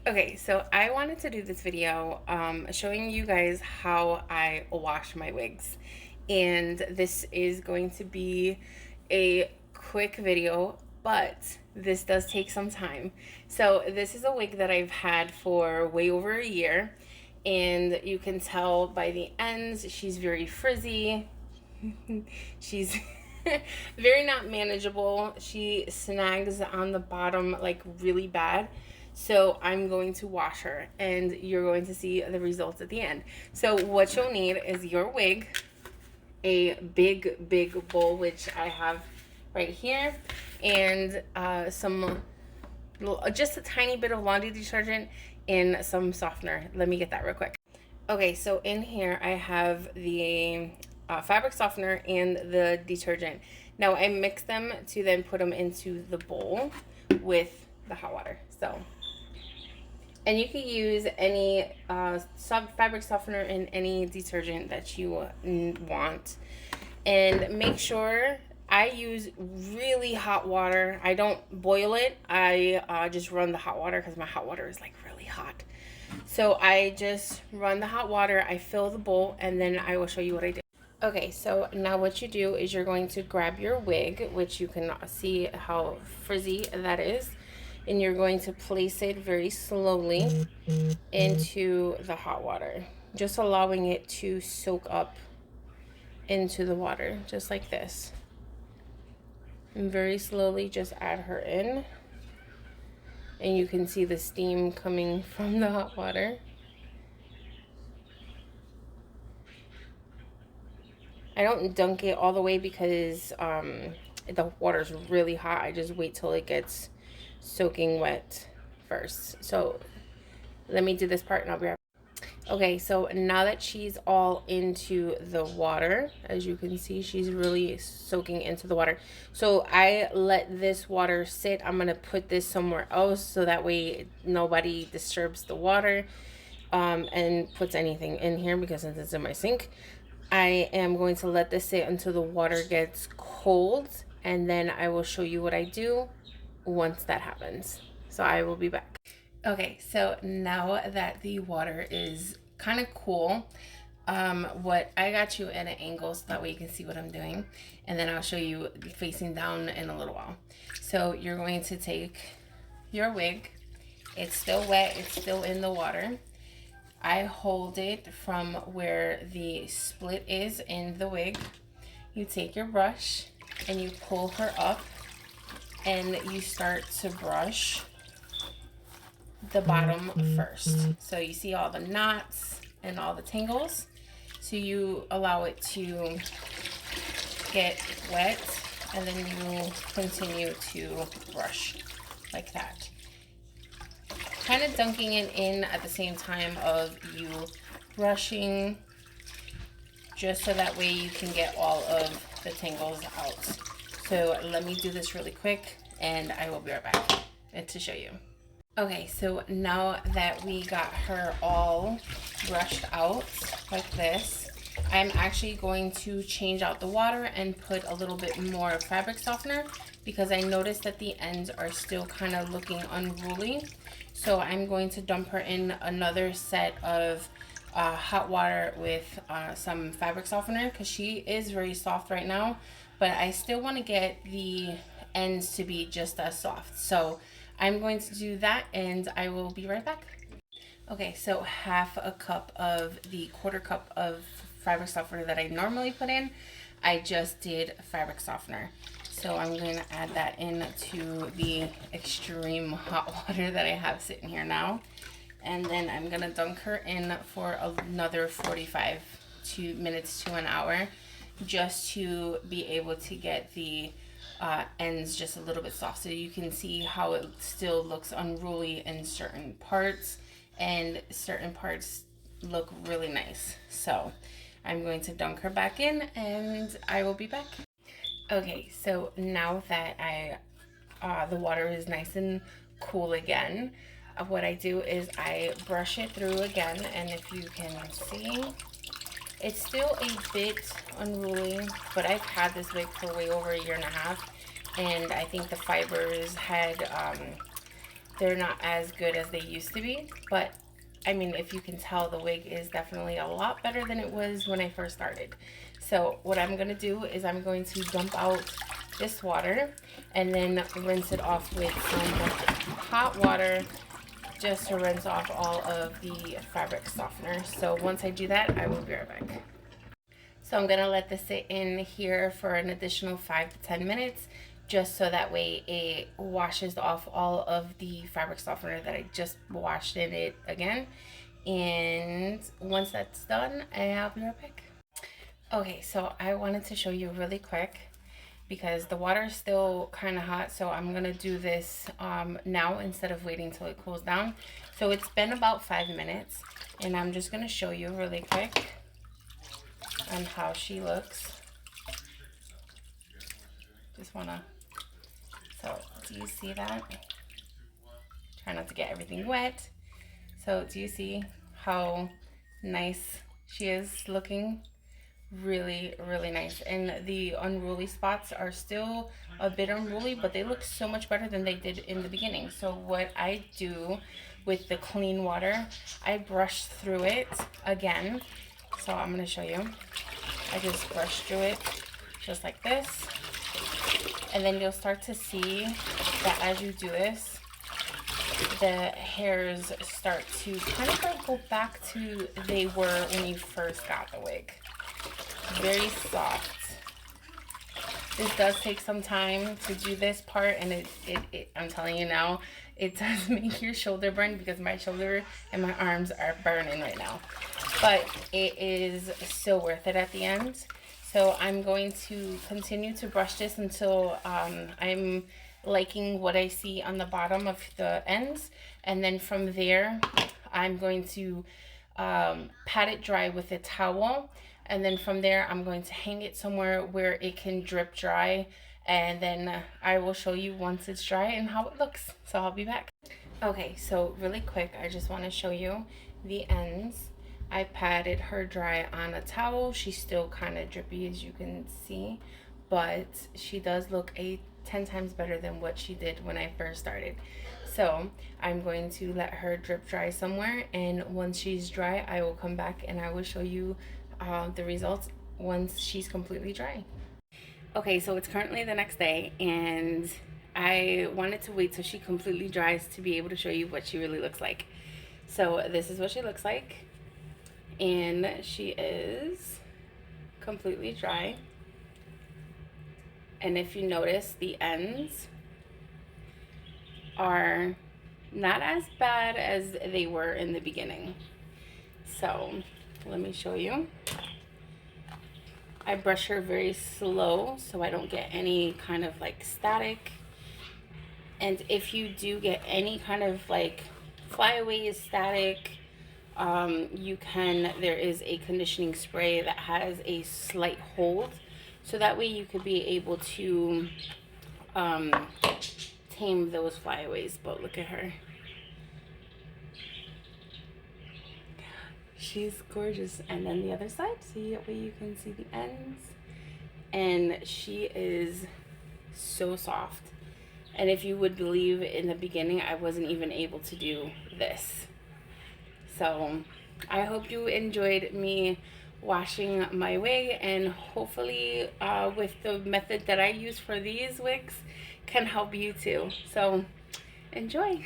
Okay, so I wanted to do this video showing you guys how I wash my wigs. And this is going to be a quick video, but this does take some time. So this is a wig that I've had for way over a year. And you can tell by the ends, she's very frizzy. She's very not manageable. She snags on the bottom like really bad. So I'm going to wash her and you're going to see the results at the end. So what you'll need is your wig, a big bowl, which I have right here, and just a tiny bit of laundry detergent and some softener. Let me get that real quick. Okay, so in here I have the fabric softener and the detergent. Now I mix them to then put them into the bowl with the hot water. So, and you can use any fabric softener and any detergent that you want. And make sure I use really hot water. I don't boil it. I just run the hot water because my hot water is like really hot. So I just run the hot water, I fill the bowl, and then I will show you what I do. Okay, so now what you do is you're going to grab your wig, which you can see how frizzy that is, and you're going to place it very slowly into the hot water, just allowing it to soak up into the water, just like this. And very slowly just add her in. And you can see the steam coming from the hot water. I don't dunk it all the way because the water's really hot. I just wait till it gets soaking wet first. So let me do this part and I'll be right back. Okay, so now that she's all into the water, as you can see, she's really soaking into the water. So I let this water sit. I'm going to put this somewhere else so that way nobody disturbs the water and puts anything in here, because since it's in my sink, I am going to let this sit until the water gets cold, and then I will show you what I do once that happens. So I will be back. Okay, so now that the water is kind of cool, what I got you at an angle so that way you can see what I'm doing, and then I'll show you facing down in a little while. So you're going to take your wig. It's still wet, it's still in the water. I hold it from where the split is in the wig. You take your brush and you pull her up and you start to brush the bottom first. So you see all the knots and all the tangles. So you allow it to get wet and then you continue to brush like that. Kind of dunking it in at the same time of you brushing, just so that way you can get all of the tangles out. So let me do this really quick and I will be right back to show you. Okay, so now that we got her all brushed out like this, I'm actually going to change out the water and put a little bit more fabric softener because I noticed that the ends are still kind of looking unruly. So I'm going to dump her in another set of hot water with some fabric softener because she is very soft right now, but I still want to get the ends to be just as soft. So I'm going to do that and I will be right back. Okay, so half a cup of the quarter cup of fabric softener that I normally put in, I just did fabric softener. So I'm going to add that into the extreme hot water that I have sitting here now. And then I'm going to dunk her in for another 45 minutes to an hour just to be able to get the ends just a little bit soft. So you can see how it still looks unruly in certain parts and certain parts look really nice. So I'm going to dunk her back in and I will be back. Okay, so now that the water is nice and cool again, what I do is I brush it through again, and if you can see, it's still a bit unruly, but I've had this wig for way over a year and a half, and I think the fibers had they're not as good as they used to be. But I mean, if you can tell, the wig is definitely a lot better than it was when I first started. So what I'm going to do is I'm going to dump out this water and then rinse it off with some hot water, just to rinse off all of the fabric softener. So once I do that, I will be right back. So I'm gonna let this sit in here for an additional 5 to 10 minutes, just so that way it washes off all of the fabric softener that I just washed in it again. And once that's done, I'll be right back. Okay, so I wanted to show you really quick because the water is still kind of hot, so I'm gonna do this now instead of waiting till it cools down. So it's been about 5 minutes, and I'm just gonna show you really quick on how she looks. Just wanna, so do you see that? Try not to get everything wet. So do you see how nice she is looking? Really, really nice. And the unruly spots are still a bit unruly, but they look so much better than they did in the beginning. So what I do with the clean water, I brush through it again. So I'm going to show you. I just brush through it just like this. And then you'll start to see that as you do this, the hairs start to kind of like go back to they were when you first got the wig. Very soft. This does take some time to do this part, and it I'm telling you now, it does make your shoulder burn, because my shoulder and my arms are burning right now. But it is so worth it at the end. So I'm going to continue to brush this until I'm liking what I see on the bottom of the ends, and then from there I'm going to pat it dry with a towel, and then from there I'm going to hang it somewhere where it can drip dry, and then I will show you once it's dry and how it looks. So I'll be back. Okay, so really quick, I just want to show you the ends. I patted her dry on a towel. She's still kind of drippy, as you can see, but she does look 10 times better than what she did when I first started. So I'm going to let her drip dry somewhere, and once she's dry, I will come back and I will show you the results once she's completely dry. Okay, so it's currently the next day, and I wanted to wait till she completely dries to be able to show you what she really looks like. So this is what she looks like, and she is completely dry. And if you notice, the ends are not as bad as they were in the beginning. So let me show you. I brush her very slow so I don't get any kind of like static. And if you do get any kind of like flyaways, static, there is a conditioning spray that has a slight hold, so that way you could be able to tame those flyaways. But look at her. She's gorgeous. And then the other side, see that way you can see the ends. And she is so soft. And if you would believe, in the beginning I wasn't even able to do this. So I hope you enjoyed me washing my wig, and hopefully with the method that I use for these wigs can help you too. So enjoy.